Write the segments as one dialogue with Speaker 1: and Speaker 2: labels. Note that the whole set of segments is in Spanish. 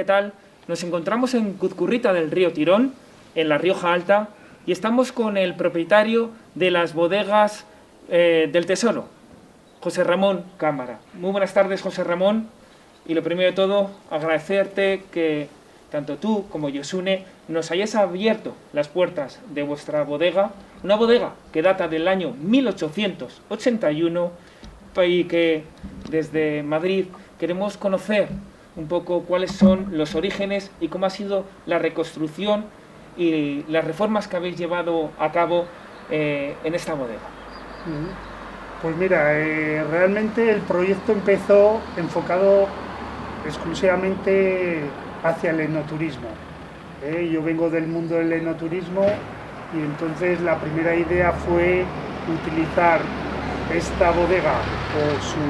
Speaker 1: ¿qué tal? Nos encontramos en Cuzcurrita del río Tirón, en la Rioja Alta, y estamos con el propietario de las bodegas del Tesoro, José Ramón Cámara. Muy buenas tardes, José Ramón, y lo primero de todo, agradecerte que tanto tú como Yosune nos hayáis abierto las puertas de vuestra bodega, una bodega que data del año 1881 y que desde Madrid queremos conocer un poco cuáles son los orígenes y cómo ha sido la reconstrucción y las reformas que habéis llevado a cabo en esta bodega.
Speaker 2: Pues mira, realmente el proyecto empezó enfocado exclusivamente hacia el enoturismo. Yo vengo del mundo del enoturismo y entonces la primera idea fue utilizar esta bodega por su,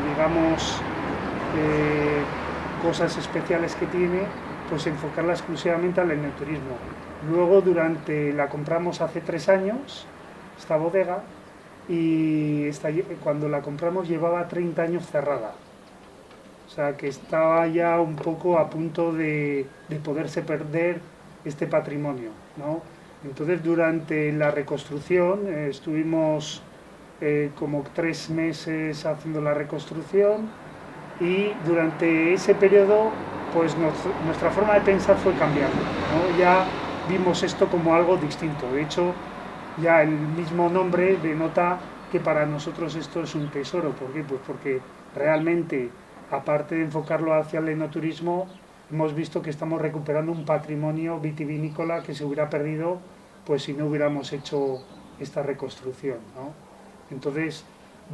Speaker 2: digamos, cosas especiales que tiene, pues enfocarla exclusivamente al enoturismo. Luego la compramos hace 3 años, esta bodega, y cuando la compramos llevaba 30 años cerrada. O sea que estaba ya un poco a punto de poderse perder este patrimonio, ¿no? Entonces durante la reconstrucción estuvimos como 3 meses haciendo la reconstrucción y durante ese periodo pues nuestra forma de pensar fue cambiando, ¿no? Ya vimos esto como algo distinto. De hecho, ya el mismo nombre denota que para nosotros esto es un tesoro. ¿Por qué? Pues porque realmente, aparte de enfocarlo hacia el enoturismo, hemos visto que estamos recuperando un patrimonio vitivinícola que se hubiera perdido pues si no hubiéramos hecho esta reconstrucción, ¿no? Entonces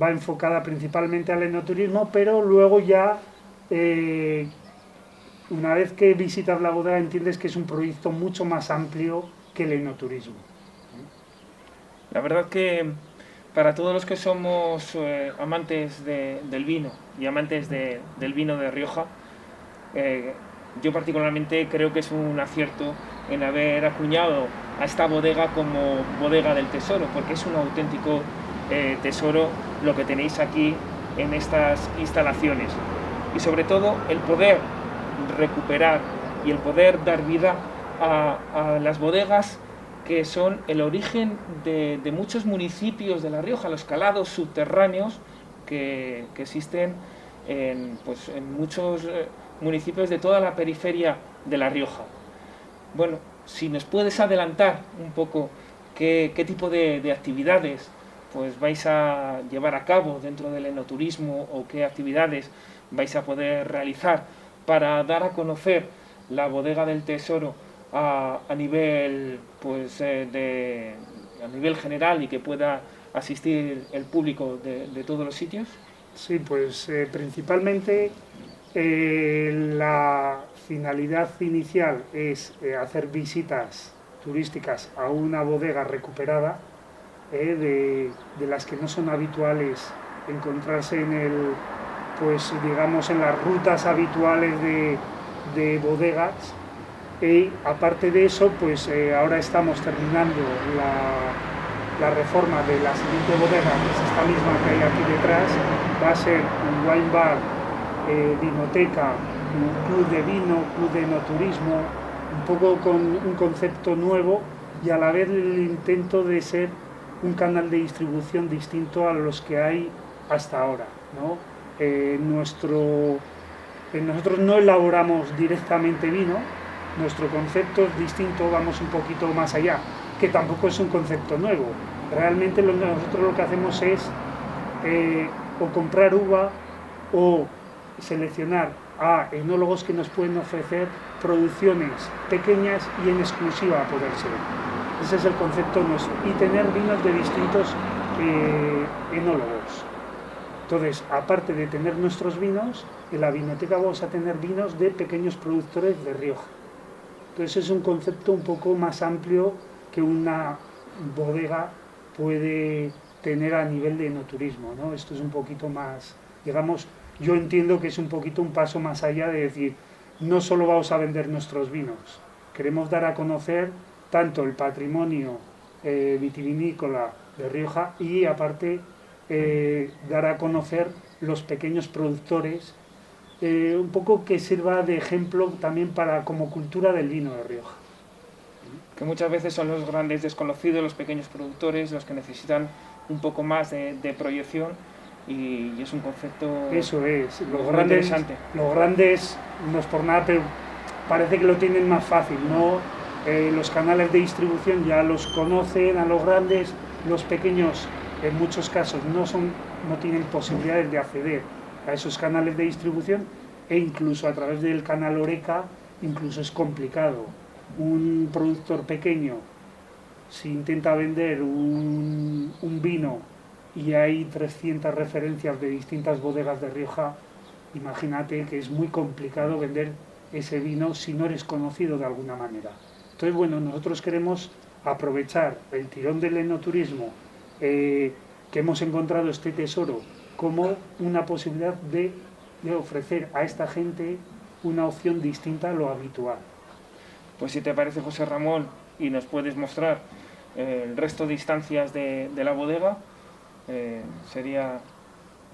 Speaker 2: va enfocada principalmente al enoturismo, pero luego ya una vez que visitas la bodega entiendes que es un proyecto mucho más amplio que el enoturismo.
Speaker 1: La verdad que para todos los que somos amantes del vino y amantes del vino de Rioja, yo particularmente creo que es un acierto en haber acuñado a esta bodega como bodega del tesoro, porque es un auténtico tesoro lo que tenéis aquí en estas instalaciones. Y sobre todo el poder recuperar y el poder dar vida a las bodegas que son el origen de muchos municipios de La Rioja, los calados subterráneos que existen pues, en muchos municipios de toda la periferia de La Rioja. Bueno, si nos puedes adelantar un poco qué tipo de actividades pues vais a llevar a cabo dentro del enoturismo o qué actividades vais a poder realizar para dar a conocer la bodega del tesoro a nivel pues a nivel general y que pueda asistir el público de todos los sitios.
Speaker 2: Sí, pues principalmente la finalidad inicial es hacer visitas turísticas a una bodega recuperada, de las que no son habituales encontrarse pues digamos en las rutas habituales de bodegas. Y aparte de eso, pues ahora estamos terminando la reforma de la siguiente bodega, que es esta misma que hay aquí detrás. Va a ser un wine bar, vinoteca, un club de vino, club de enoturismo, un poco con un concepto nuevo y a la vez el intento de ser un canal de distribución distinto a los que hay hasta ahora, ¿no? Nosotros no elaboramos directamente vino. Nuestro concepto es distinto, vamos un poquito más allá, que tampoco es un concepto nuevo. Realmente nosotros lo que hacemos es o comprar uva o seleccionar a enólogos que nos pueden ofrecer producciones pequeñas y en exclusiva a poder ser. Ese es el concepto nuestro. Y tener vinos de distintos enólogos. Entonces, aparte de tener nuestros vinos, en la vinoteca vamos a tener vinos de pequeños productores de Rioja. Entonces es un concepto un poco más amplio que una bodega puede tener a nivel de enoturismo, ¿no? Esto es un poquito más, digamos, yo entiendo que es un poquito un paso más allá de decir, no solo vamos a vender nuestros vinos, queremos dar a conocer tanto el patrimonio vitivinícola de Rioja y aparte dar a conocer los pequeños productores un poco que sirva de ejemplo también para como cultura del vino de Rioja.
Speaker 1: Que muchas veces son los grandes desconocidos, los pequeños productores, los que necesitan un poco más de proyección y es un concepto
Speaker 2: Eso es,
Speaker 1: muy interesante.
Speaker 2: Los grandes, no es por nada, pero parece que lo tienen más fácil, ¿no? Los canales de distribución ya los conocen a los grandes, los pequeños en muchos casos no tienen posibilidades de acceder a esos canales de distribución e incluso a través del canal Horeca incluso es complicado. Un productor pequeño, si intenta vender un vino y hay 300 referencias de distintas bodegas de Rioja, imagínate que es muy complicado vender ese vino si no eres conocido de alguna manera. Entonces, bueno, nosotros queremos aprovechar el tirón del enoturismo, que hemos encontrado este tesoro, como una posibilidad de ofrecer a esta gente una opción distinta a lo habitual.
Speaker 1: Pues si te parece, José Ramón, y nos puedes mostrar el resto de instancias de la bodega, sería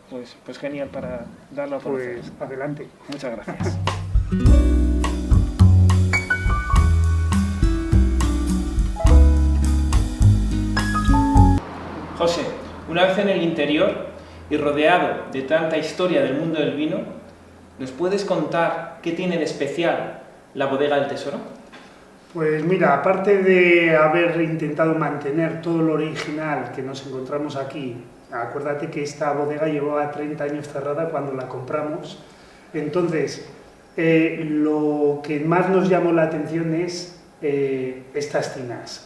Speaker 1: pues genial para darlo a conocer.
Speaker 2: Pues adelante.
Speaker 1: Muchas gracias. José, una vez en el interior y rodeado de tanta historia del mundo del vino, ¿nos puedes contar qué tiene de especial la Bodega del Tesoro?
Speaker 2: Pues mira, aparte de haber intentado mantener todo lo original que nos encontramos aquí, acuérdate que esta bodega llevaba 30 años cerrada cuando la compramos, entonces lo que más nos llamó la atención es estas tinas.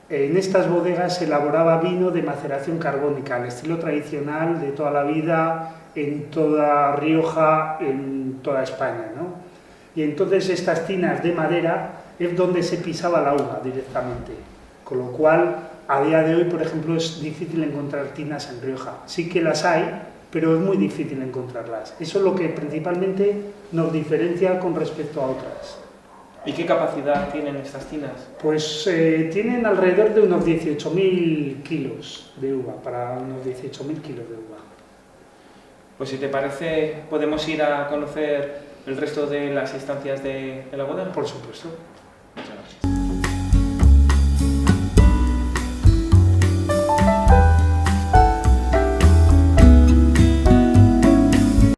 Speaker 2: En estas bodegas se elaboraba vino de maceración carbónica, al estilo tradicional de toda la vida, en toda Rioja, en toda España, ¿no? Y entonces estas tinas de madera es donde se pisaba la uva directamente, con lo cual a día de hoy, por ejemplo, es difícil encontrar tinas en Rioja. Sí que las hay, pero es muy difícil encontrarlas. Eso es lo que principalmente nos diferencia con respecto a otras.
Speaker 1: ¿Y qué capacidad tienen estas tinas?
Speaker 2: Pues tienen alrededor de unos 18.000 kilos de uva, para unos 18.000 kilos de uva.
Speaker 1: Pues si te parece, podemos ir a conocer el resto de las instancias de la bodega.
Speaker 2: Por supuesto.
Speaker 1: Muchas gracias.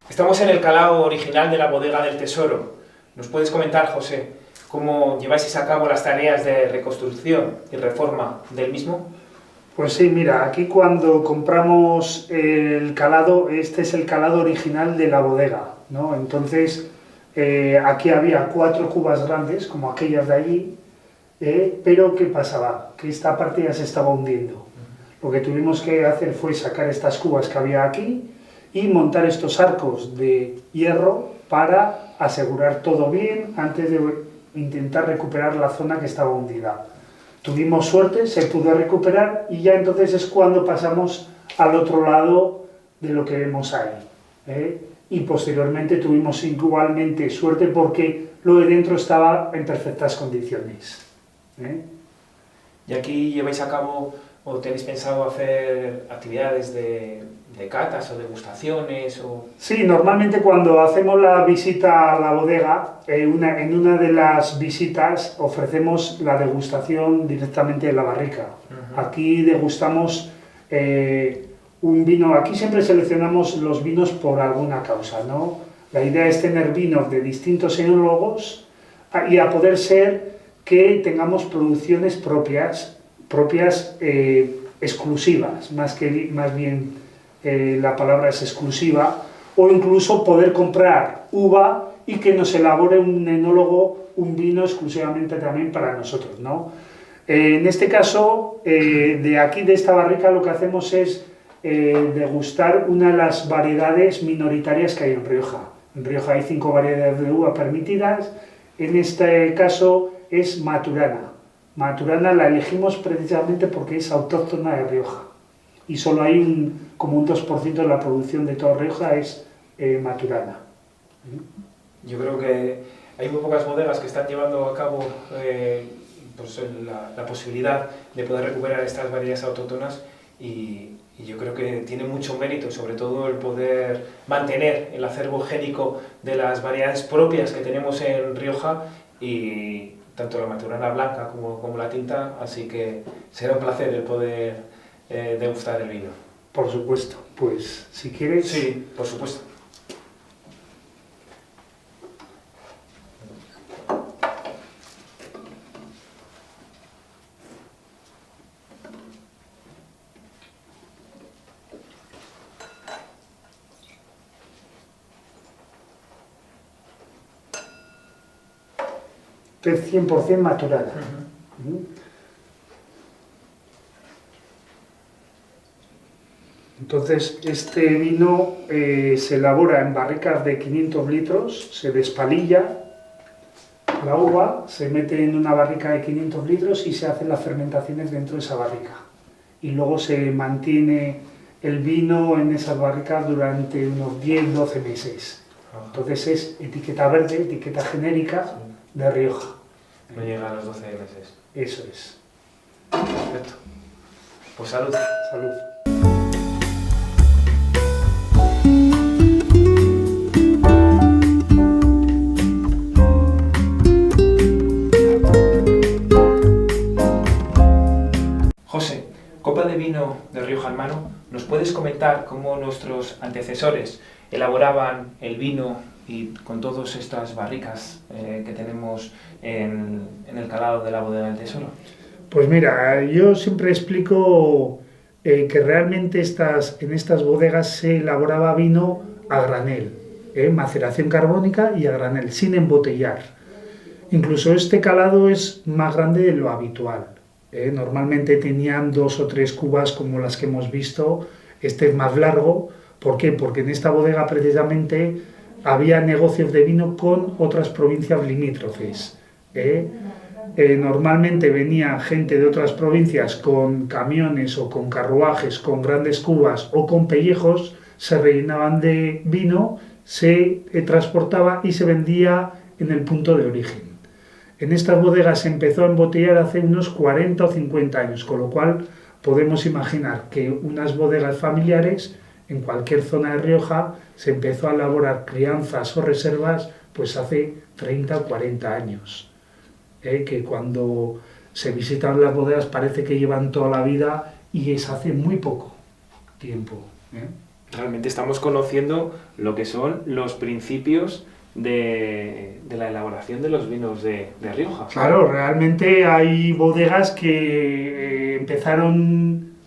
Speaker 1: Estamos en el calao original de la Bodega del Tesoro. ¿Nos puedes comentar, José, cómo lleváis a cabo las tareas de reconstrucción y reforma del mismo?
Speaker 2: Pues sí, mira, aquí cuando compramos el calado, este es el calado original de la bodega, ¿no? Entonces, aquí había 4 cubas grandes, como aquellas de allí, pero ¿qué pasaba? Que esta parte ya se estaba hundiendo. Lo que tuvimos que hacer fue sacar estas cubas que había aquí y montar estos arcos de hierro para asegurar todo bien antes de intentar recuperar la zona que estaba hundida. Tuvimos suerte, se pudo recuperar y ya entonces es cuando pasamos al otro lado de lo que vemos ahí. Y posteriormente tuvimos igualmente suerte porque lo de dentro estaba en perfectas condiciones.
Speaker 1: ¿Y aquí lleváis a cabo o tenéis pensado hacer actividades de catas o degustaciones?
Speaker 2: Sí, normalmente cuando hacemos la visita a la bodega, en una de las visitas ofrecemos la degustación directamente de la barrica. Aquí degustamos un vino, aquí siempre seleccionamos los vinos por alguna causa, ¿no? La idea es tener vinos de distintos enólogos y a poder ser que tengamos producciones propias exclusivas, más bien la palabra es exclusiva, o incluso poder comprar uva y que nos elabore un enólogo un vino exclusivamente también para nosotros, ¿no? En este caso, de aquí, de esta barrica, lo que hacemos es degustar una de las variedades minoritarias que hay en Rioja. En Rioja hay 5 variedades de uva permitidas, en este caso es Maturana. Maturana la elegimos precisamente porque es autóctona de Rioja y solo hay como un 2% de la producción de toda Rioja es Maturana.
Speaker 1: Yo creo que hay muy pocas bodegas que están llevando a cabo pues la posibilidad de poder recuperar estas variedades autóctonas y yo creo que tiene mucho mérito, sobre todo el poder mantener el acervo génico de las variedades propias que tenemos en Rioja, y tanto la maturana blanca como la tinta, así que será un placer el poder degustar el vino.
Speaker 2: Por supuesto, pues si quieres...
Speaker 1: Sí, por supuesto.
Speaker 2: Es 100% maturana. Entonces, este vino se elabora en barricas de 500 litros, se despalilla la uva, se mete en una barrica de 500 litros y se hacen las fermentaciones dentro de esa barrica. Y luego se mantiene el vino en esas barricas durante unos 10-12 meses. Entonces es etiqueta verde, etiqueta genérica de Rioja.
Speaker 1: No llega a los 12 meses.
Speaker 2: Eso es.
Speaker 1: Perfecto. Pues salud.
Speaker 2: Salud.
Speaker 1: José, copa de vino de Rioja en mano, ¿nos puedes comentar cómo nuestros antecesores elaboraban el vino y con todas estas barricas que tenemos en el calado de la bodega del Tesoro?
Speaker 2: Pues mira, yo siempre explico que realmente en estas bodegas se elaboraba vino a granel, maceración carbónica y a granel, sin embotellar. Incluso este calado es más grande de lo habitual. Normalmente tenían 2 o 3 cubas como las que hemos visto, este es más largo. ¿Por qué? Porque en esta bodega precisamente había negocios de vino con otras provincias limítrofes. Normalmente venía gente de otras provincias con camiones o con carruajes, con grandes cubas o con pellejos, se rellenaban de vino, se transportaba y se vendía en el punto de origen. En estas bodegas se empezó a embotellar hace unos 40 o 50 años, con lo cual podemos imaginar que unas bodegas familiares en cualquier zona de Rioja se empezó a elaborar crianzas o reservas pues hace 30 o 40 años. Que cuando se visitan las bodegas parece que llevan toda la vida y es hace muy poco tiempo.
Speaker 1: Realmente estamos conociendo lo que son los principios de la elaboración de los vinos de Rioja.
Speaker 2: Claro, realmente hay bodegas que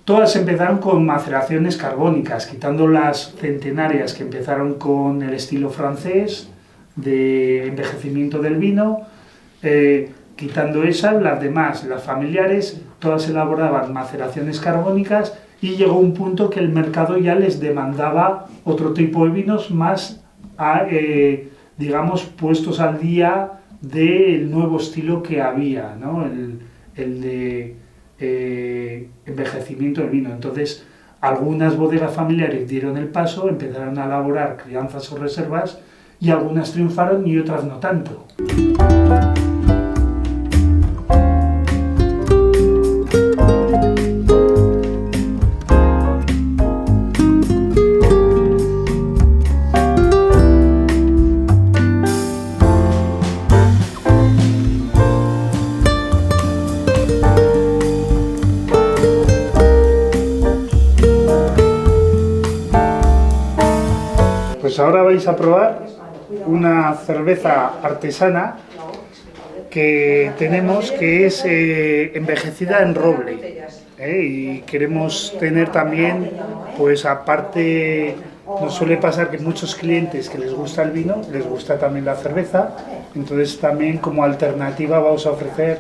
Speaker 2: todas empezaron con maceraciones carbónicas, quitando las centenarias que empezaron con el estilo francés de envejecimiento del vino. Quitando esas, las demás, las familiares, todas elaboraban maceraciones carbónicas y llegó un punto que el mercado ya les demandaba otro tipo de vinos más, digamos, puestos al día del nuevo estilo que había, ¿no? El de envejecimiento del vino. Entonces, algunas bodegas familiares dieron el paso, empezaron a elaborar crianzas o reservas y algunas triunfaron y otras no tanto. Pues ahora vais a probar una cerveza artesana que tenemos que es envejecida en roble. Y queremos tener también, pues aparte, nos suele pasar que muchos clientes que les gusta el vino, les gusta también la cerveza, entonces también como alternativa vamos a ofrecer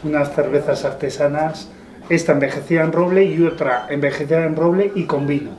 Speaker 2: unas cervezas artesanas, esta envejecida en roble y otra envejecida en roble y con vino.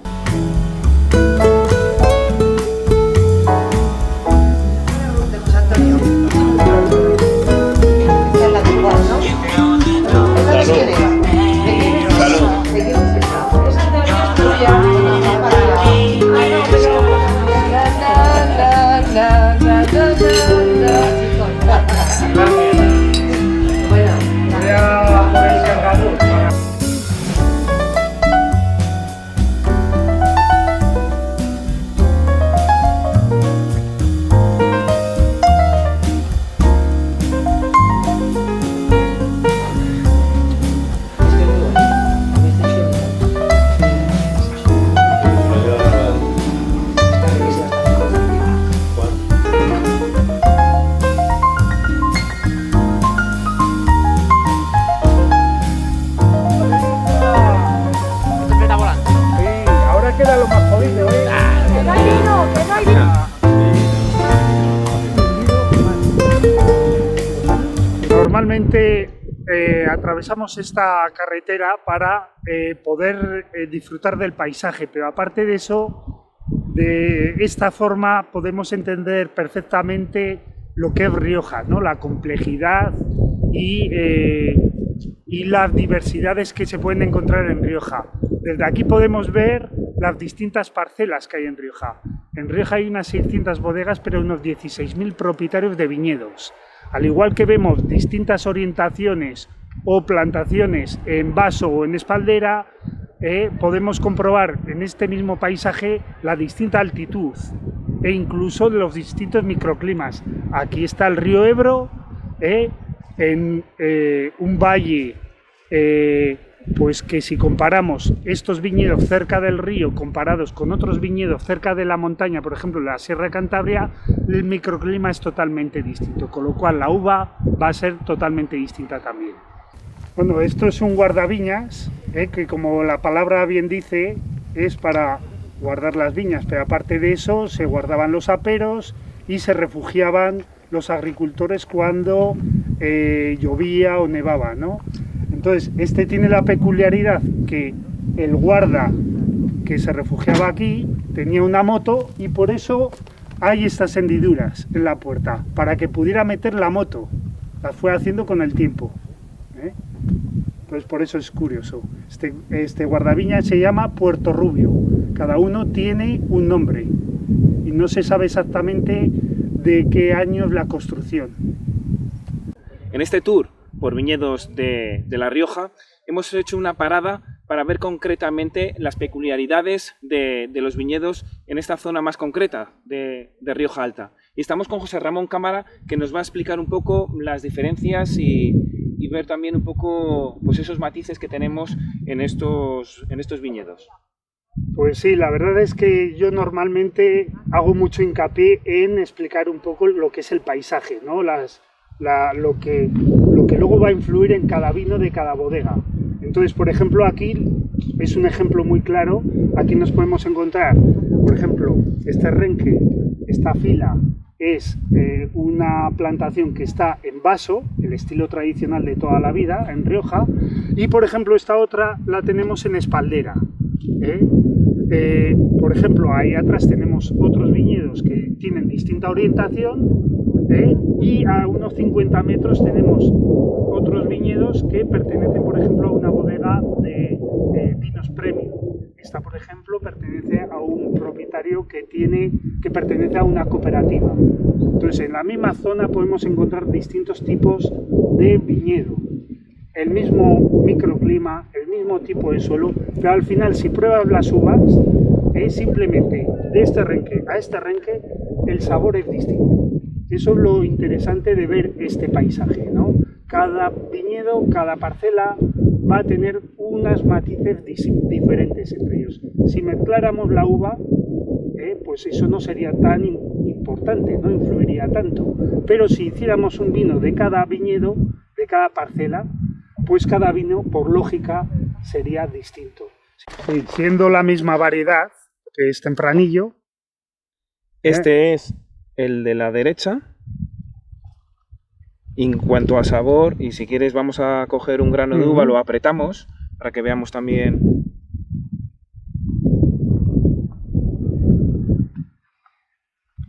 Speaker 2: atravesamos esta carretera para poder disfrutar del paisaje, pero aparte de eso, de esta forma podemos entender perfectamente lo que es Rioja, ¿no? La complejidad y las diversidades que se pueden encontrar en Rioja. Desde aquí podemos ver las distintas parcelas que hay en Rioja. En Rioja hay unas 600 bodegas, pero unos 16.000 propietarios de viñedos. Al igual que vemos distintas orientaciones o plantaciones en vaso o en espaldera, podemos comprobar en este mismo paisaje la distinta altitud e incluso los distintos microclimas. Aquí está el río Ebro, en un valle pues que si comparamos estos viñedos cerca del río comparados con otros viñedos cerca de la montaña, por ejemplo la Sierra de Cantabria, el microclima es totalmente distinto, con lo cual la uva va a ser totalmente distinta también. Bueno, esto es un guardaviñas, que como la palabra bien dice, es para guardar las viñas, pero aparte de eso se guardaban los aperos y se refugiaban los agricultores cuando llovía o nevaba, ¿no? Entonces, este tiene la peculiaridad que el guarda que se refugiaba aquí tenía una moto y por eso hay estas hendiduras en la puerta, para que pudiera meter la moto. La fue haciendo con el tiempo, ¿eh? Entonces, por eso es curioso. Este guardaviñas se llama Puerto Rubio. Cada uno tiene un nombre y no se sabe exactamente de qué año es la construcción.
Speaker 1: En este tour por viñedos de La Rioja hemos hecho una parada para ver concretamente las peculiaridades de los viñedos en esta zona más concreta de Rioja Alta. Y estamos con José Ramón Cámara, que nos va a explicar un poco las diferencias y ver también un poco pues esos matices que tenemos en estos viñedos.
Speaker 2: Pues sí, la verdad es que yo normalmente hago mucho hincapié en explicar un poco lo que es el paisaje, ¿no? Lo que luego va a influir en cada vino de cada bodega. Entonces, por ejemplo, aquí es un ejemplo muy claro. Aquí nos podemos encontrar, por ejemplo, este renque, esta fila, es una plantación que está en vaso, el estilo tradicional de toda la vida, en Rioja, y por ejemplo esta otra la tenemos en espaldera. Por ejemplo, ahí atrás tenemos otros viñedos que tienen distinta orientación, y a unos 50 metros tenemos otros viñedos que pertenecen, por ejemplo, a una bodega de vinos premium. Esta, por ejemplo, pertenece a un propietario que pertenece a una cooperativa. Entonces, en la misma zona podemos encontrar distintos tipos de viñedo. El mismo microclima, el mismo tipo de suelo, pero al final, si pruebas las uvas, simplemente de este renque a este renque, el sabor es distinto. Eso es lo interesante de ver este paisaje, ¿no? Cada viñedo, cada parcela va a tener unas matices diferentes entre ellos. Si mezcláramos la uva, pues eso no sería tan importante, no influiría tanto. Pero si hiciéramos un vino de cada viñedo, de cada parcela, pues cada vino, por lógica, sería distinto. Sí, siendo la misma variedad, que es tempranillo.
Speaker 1: Este es el de la derecha. En cuanto a sabor, y si quieres vamos a coger un grano de uva, lo apretamos para que veamos también.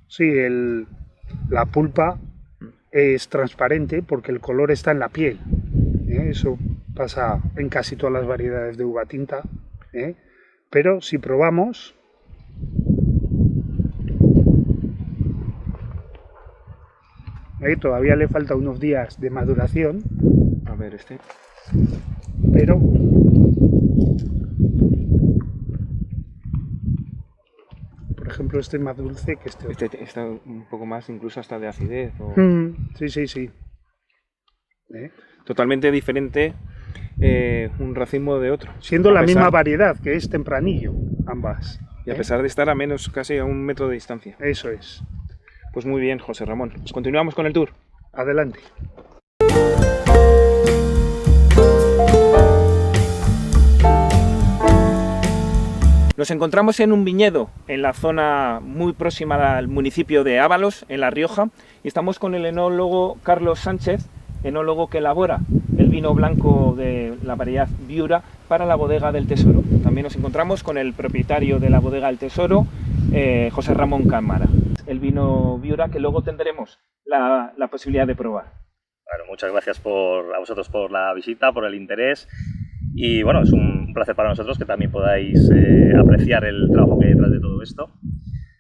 Speaker 2: Sí, la pulpa es transparente porque el color está en la piel. Eso pasa en casi todas las variedades de uva tinta. Pero si probamos, todavía le falta unos días de maduración.
Speaker 1: A ver,
Speaker 2: pero por ejemplo este es más dulce que este otro.
Speaker 1: Este está un poco más, incluso hasta de acidez.
Speaker 2: Sí.
Speaker 1: Totalmente diferente un racimo de otro.
Speaker 2: Siendo la misma variedad, que es tempranillo, ambas.
Speaker 1: Y a pesar de estar a menos, casi a 1 metro de distancia.
Speaker 2: Eso es.
Speaker 1: Pues muy bien, José Ramón. Continuamos con el tour.
Speaker 2: Adelante.
Speaker 1: Nos encontramos en un viñedo en la zona muy próxima al municipio de Ábalos, en La Rioja, y estamos con el enólogo Carlos Sánchez, enólogo que elabora el vino blanco de la variedad Viura para la bodega del Tesoro. También nos encontramos con el propietario de la bodega del Tesoro, José Ramón Cámara. El vino Viura que luego tendremos la posibilidad de probar.
Speaker 3: Bueno, muchas gracias a vosotros por la visita, por el interés. Y bueno, es un placer para nosotros que también podáis apreciar el trabajo que hay detrás de todo esto.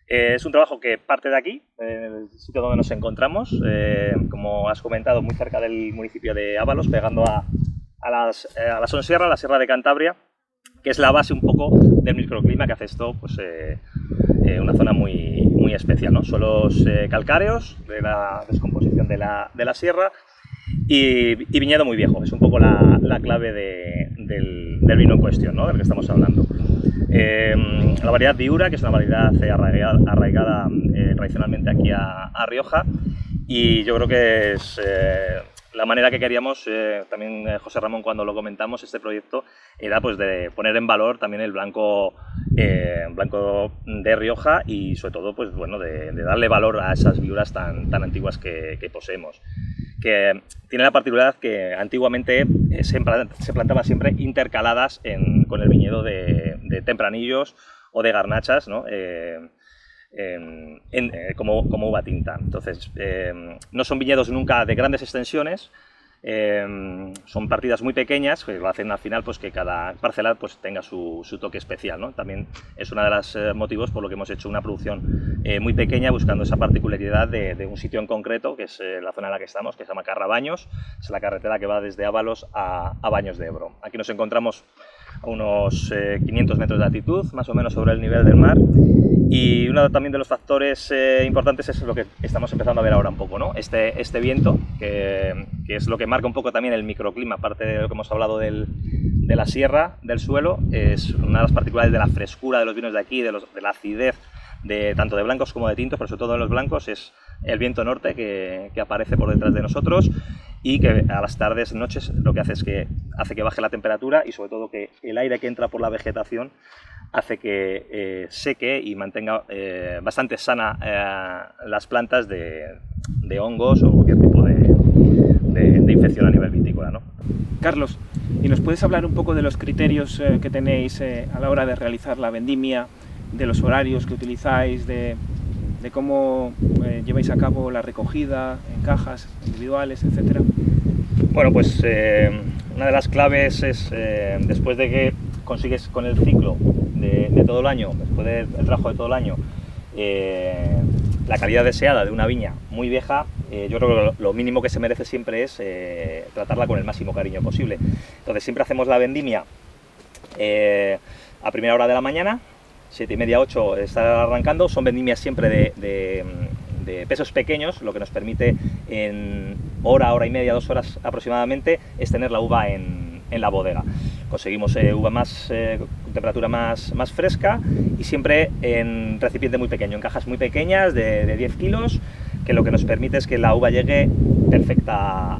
Speaker 3: Es un trabajo que parte de aquí, en el sitio donde nos encontramos, como has comentado, muy cerca del municipio de Ábalos, pegando a la Sonsierra, la Sierra de Cantabria, que es la base un poco del microclima que hace esto, pues, una zona muy especial, ¿no? Suelos calcáreos de la descomposición de la sierra y viñedo muy viejo. Es un poco la clave del vino en cuestión, ¿no? Del que estamos hablando. La variedad Viura, que es una variedad arraigada tradicionalmente aquí a Rioja, y yo creo que es la manera que queríamos, también José Ramón cuando lo comentamos, este proyecto, era pues de poner en valor también el blanco de Rioja y sobre todo pues, bueno, de darle valor a esas Viuras tan antiguas que poseemos, que tiene la particularidad que antiguamente se plantaban siempre intercaladas con el viñedo de tempranillos o de garnachas, ¿no? Como uva tinta. Entonces, no son viñedos nunca de grandes extensiones, son partidas muy pequeñas que lo hacen al final pues, que cada parcela pues, tenga su toque especial, ¿no? También es uno de los motivos por lo que hemos hecho una producción muy pequeña, buscando esa particularidad de un sitio en concreto, que es la zona en la que estamos, que se llama Carrabaños, es la carretera que va desde Ábalos a Baños de Ebro. Aquí nos encontramos a unos 500 metros de altitud, más o menos sobre el nivel del mar. Y uno también de los factores importantes es lo que estamos empezando a ver ahora un poco, ¿no? Este viento, que es lo que marca un poco también el microclima, aparte de lo que hemos hablado de la sierra, del suelo, es una de las particularidades de la frescura de los vinos de aquí, de la acidez, tanto de blancos como de tintos, pero sobre todo de los blancos, es el viento norte que aparece por detrás de nosotros y que a las tardes, noches, lo que hace es que hace que baje la temperatura y sobre todo que el aire que entra por la vegetación hace que seque y mantenga bastante sana las plantas de hongos o cualquier tipo de infección a nivel vitícola, ¿no?
Speaker 1: Carlos, ¿y nos puedes hablar un poco de los criterios que tenéis a la hora de realizar la vendimia, de los horarios que utilizáis, de cómo lleváis a cabo la recogida en cajas individuales, etcétera?
Speaker 3: Bueno, pues una de las claves es, después de que consigues con el ciclo de todo el año, después del trabajo de todo el año, la calidad deseada de una viña muy vieja, yo creo que lo mínimo que se merece siempre es tratarla con el máximo cariño posible. Entonces siempre hacemos la vendimia a primera hora de la mañana, 7:30, 8 está arrancando. Son vendimias siempre de pesos pequeños, lo que nos permite en hora y media, 2 horas aproximadamente, es tener la uva en la bodega. Conseguimos uva con temperatura más fresca y siempre en recipiente muy pequeño, en cajas muy pequeñas de 10 kilos, que lo que nos permite es que la uva llegue perfecta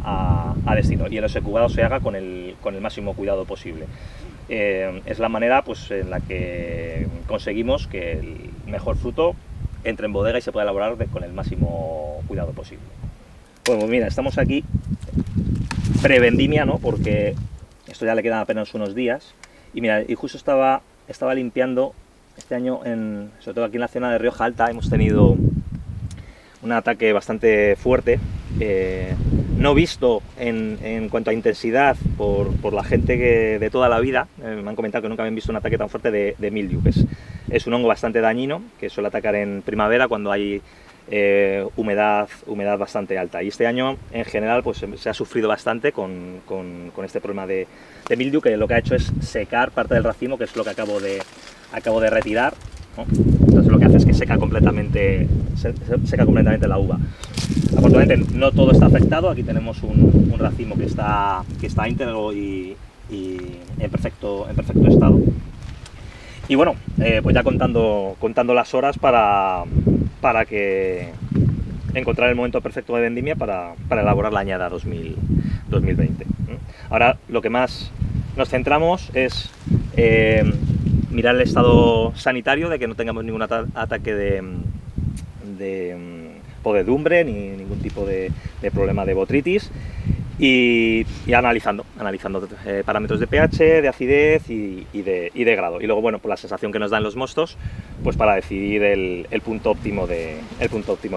Speaker 3: a destino y el execugado se haga con el máximo cuidado posible. Es la manera pues, en la que conseguimos que el mejor fruto entre en bodega y se pueda elaborar con el máximo cuidado posible. Bueno, mira, estamos aquí pre-vendimia, ¿no? Porque esto ya le quedan apenas unos días y mira, y justo estaba limpiando este año, sobre todo aquí en la zona de Rioja Alta, hemos tenido un ataque bastante fuerte, no visto en cuanto a intensidad por la gente de toda la vida. Me han comentado que nunca habían visto un ataque tan fuerte de mildiu, que es un hongo bastante dañino, que suele atacar en primavera cuando hay humedad bastante alta. Y este año, en general, pues se ha sufrido bastante con este problema de mildiu, que lo que ha hecho es secar parte del racimo, que es lo que acabo de retirar, ¿no? Entonces lo que hace es que seca completamente la uva. Afortunadamente no todo está afectado, aquí tenemos un racimo que está íntegro y en perfecto estado. Y bueno, pues ya contando las horas para que encontrar el momento perfecto de vendimia para elaborar la añada 2020. Ahora lo que más nos centramos es mirar el estado sanitario, de que no tengamos ningún ataque de podredumbre ni ningún tipo de problema de botritis, y analizando parámetros de pH, de acidez y de grado. Y luego, bueno, pues la sensación que nos dan los mostos, pues para decidir el punto óptimo de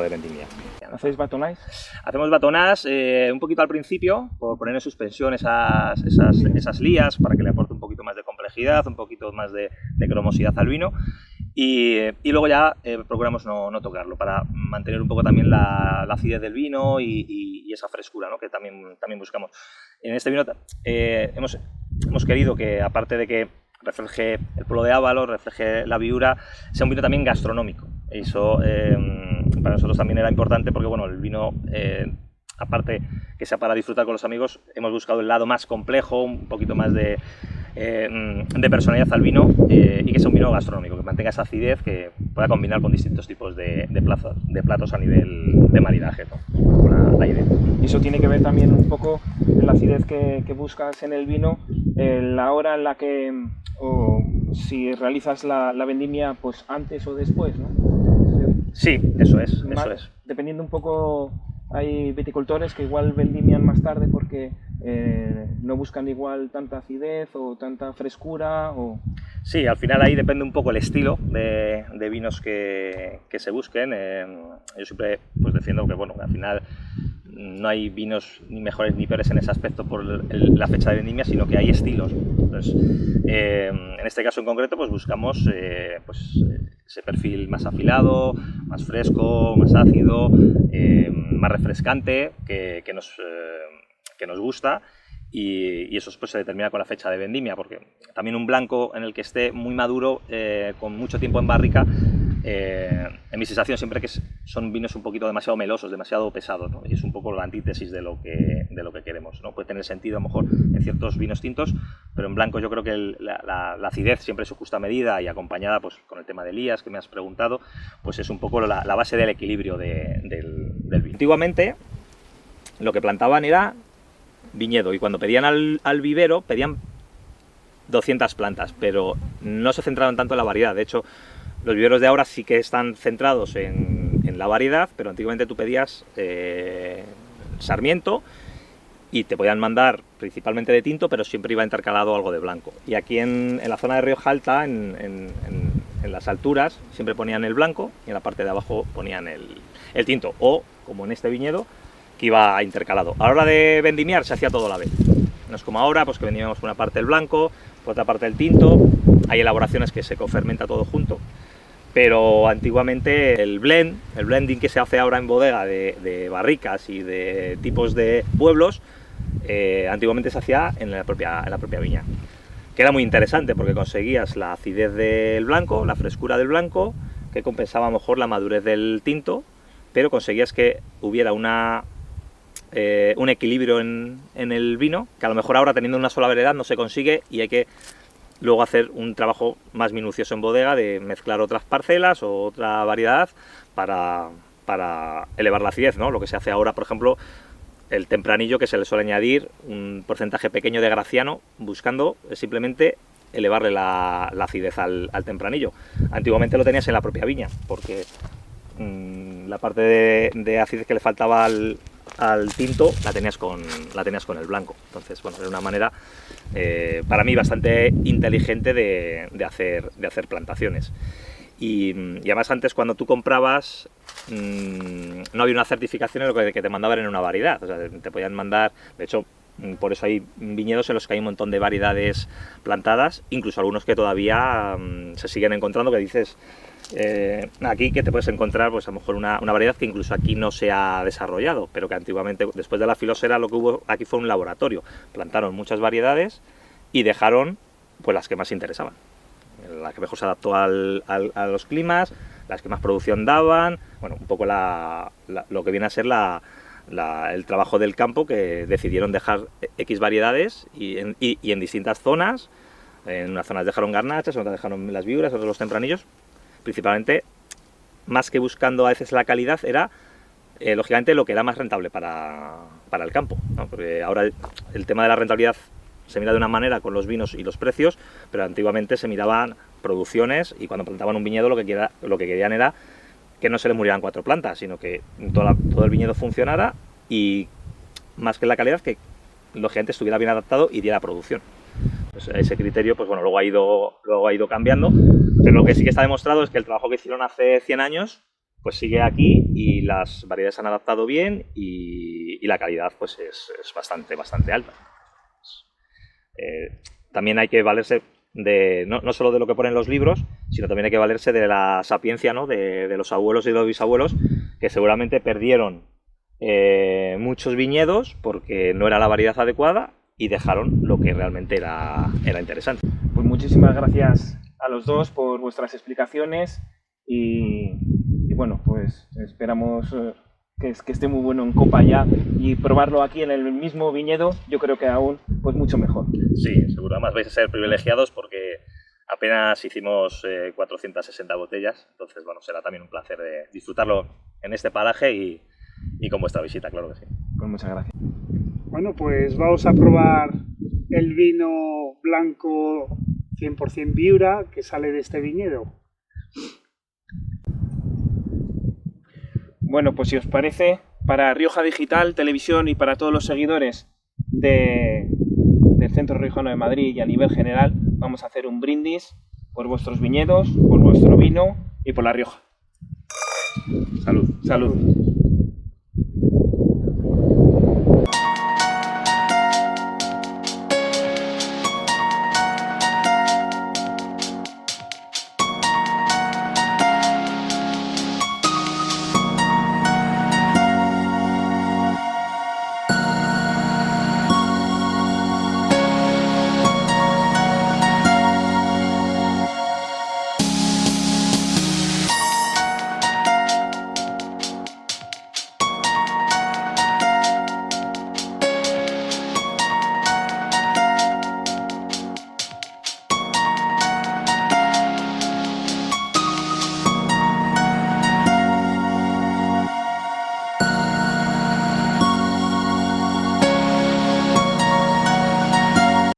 Speaker 3: vendimia.
Speaker 1: ¿Hacéis batonage?
Speaker 3: Hacemos batonas un poquito al principio, por poner en suspensión esas lías, para que le aporte un poquito más de complejidad, un poquito más de cromosidad al vino. Y luego ya procuramos no tocarlo, para mantener un poco también la acidez del vino y esa frescura, ¿no? Que también buscamos. En este vino hemos querido que, aparte de que refleje el pueblo de Ávalos, refleje la Viura, sea un vino también gastronómico. Eso para nosotros también era importante, porque bueno, el vino, aparte que sea para disfrutar con los amigos, hemos buscado el lado más complejo, un poquito más de personalidad al vino, y que sea un vino gastronómico, que mantenga esa acidez, que pueda combinar con distintos tipos de platos a nivel de maridaje, ¿no? La idea.
Speaker 1: Y eso tiene que ver también un poco en la acidez que buscas en el vino, la hora en la que, o si realizas la vendimia pues antes o después, ¿no?
Speaker 3: Sí, eso es.
Speaker 1: Dependiendo un poco, hay viticultores que igual vendimian más tarde porque no buscan igual tanta acidez o tanta frescura.
Speaker 3: Sí, al final ahí depende un poco el estilo de vinos que se busquen. Yo siempre pues defiendo que bueno, al final no hay vinos ni mejores ni peores en ese aspecto por la fecha de vendimia, sino que hay estilos. Entonces, en este caso en concreto, pues buscamos ese perfil más afilado, más fresco, más ácido, más refrescante, que nos gusta. Y eso pues se determina con la fecha de vendimia, porque también un blanco en el que esté muy maduro, con mucho tiempo en barrica, en mi sensación siempre que son vinos un poquito demasiado melosos, demasiado pesados, ¿no? Y es un poco la antítesis de lo que queremos, ¿no? Puede tener sentido a lo mejor en ciertos vinos tintos, pero en blanco yo creo que la acidez siempre es su justa medida, y acompañada pues con el tema de lías que me has preguntado, pues es un poco la base del equilibrio del vino. Antiguamente lo que plantaban era viñedo, y cuando pedían al vivero pedían 200 plantas, pero no se centraron tanto en la variedad. De hecho, los viveros de ahora sí que están centrados en la variedad, pero antiguamente tú pedías sarmiento y te podían mandar principalmente de tinto, pero siempre iba intercalado algo de blanco. Y aquí en la zona de Rioja Alta, en las alturas, siempre ponían el blanco y en la parte de abajo ponían el tinto, o como en este viñedo, que iba intercalado. A la hora de vendimiar se hacía todo a la vez. No es como ahora, pues que vendimiamos por una parte el blanco, por otra parte el tinto. Hay elaboraciones que se cofermenta todo junto, pero antiguamente el blending que se hace ahora en bodega de barricas y de tipos de pueblos, antiguamente se hacía en la propia viña, que era muy interesante porque conseguías la acidez del blanco, la frescura del blanco, que compensaba a lo mejor la madurez del tinto, pero conseguías que hubiera un equilibrio en el vino, que a lo mejor ahora, teniendo una sola variedad, no se consigue, y hay que luego hacer un trabajo más minucioso en bodega de mezclar otras parcelas o otra variedad para elevar la acidez, ¿no? Lo que se hace ahora, por ejemplo, el tempranillo, que se le suele añadir un porcentaje pequeño de graciano, buscando simplemente elevarle la acidez al tempranillo. Antiguamente lo tenías en la propia viña, porque la parte de acidez que le faltaba al tinto la tenías con el blanco. Entonces, bueno, era una manera para mí bastante inteligente de hacer plantaciones. Y además, antes, cuando tú comprabas, no había una certificación en lo que te mandaban en una variedad. O sea, te podían mandar, de hecho, por eso hay viñedos en los que hay un montón de variedades plantadas, incluso algunos que todavía se siguen encontrando, que dices aquí que te puedes encontrar pues a lo mejor una variedad que incluso aquí no se ha desarrollado, pero que antiguamente, después de la filosera, lo que hubo aquí fue un laboratorio. Plantaron muchas variedades y dejaron pues las que más interesaban, la que mejor se adaptó a los climas, las que más producción daban, bueno, un poco lo que viene a ser el trabajo del campo, que decidieron dejar X variedades y en distintas zonas. En unas zonas dejaron garnachas, en otras dejaron las viuras, otros los tempranillos. Principalmente, más que buscando a veces la calidad, era lógicamente lo que era más rentable para el campo, ¿no? Porque ahora el tema de la rentabilidad se mira de una manera con los vinos y los precios, pero antiguamente se miraban producciones, y cuando plantaban un viñedo lo que querían era que no se le murieran 4 plantas, sino que todo el viñedo funcionara y más que en la calidad, que lógicamente estuviera bien adaptado y diera producción. Pues ese criterio, pues bueno, luego ha ido cambiando, pero lo que sí que está demostrado es que el trabajo que hicieron hace 100 años pues sigue aquí y las variedades se han adaptado bien y la calidad pues es bastante alta. También hay que valerse de no solo de lo que ponen los libros, sino también hay que valerse de la sapiencia, ¿no? de los abuelos y los bisabuelos, que seguramente perdieron muchos viñedos porque no era la variedad adecuada y dejaron lo que realmente era interesante.
Speaker 1: Pues muchísimas gracias a los dos por vuestras explicaciones y bueno, pues esperamos que esté muy bueno en copa ya y probarlo aquí en el mismo viñedo, yo creo que aún pues mucho mejor.
Speaker 3: Sí, seguro. Además vais a ser privilegiados porque apenas hicimos 460 botellas, entonces bueno, será también un placer disfrutarlo en este paraje y con vuestra visita, claro que sí.
Speaker 1: Pues muchas gracias.
Speaker 2: Bueno, pues vamos a probar el vino blanco 100% Viura que sale de este viñedo.
Speaker 1: Bueno, pues si os parece, para Rioja Digital, Televisión y para todos los seguidores del Centro Riojano de Madrid y a nivel general, vamos a hacer un brindis por vuestros viñedos, por vuestro vino y por La Rioja.
Speaker 3: Salud.
Speaker 1: Salud.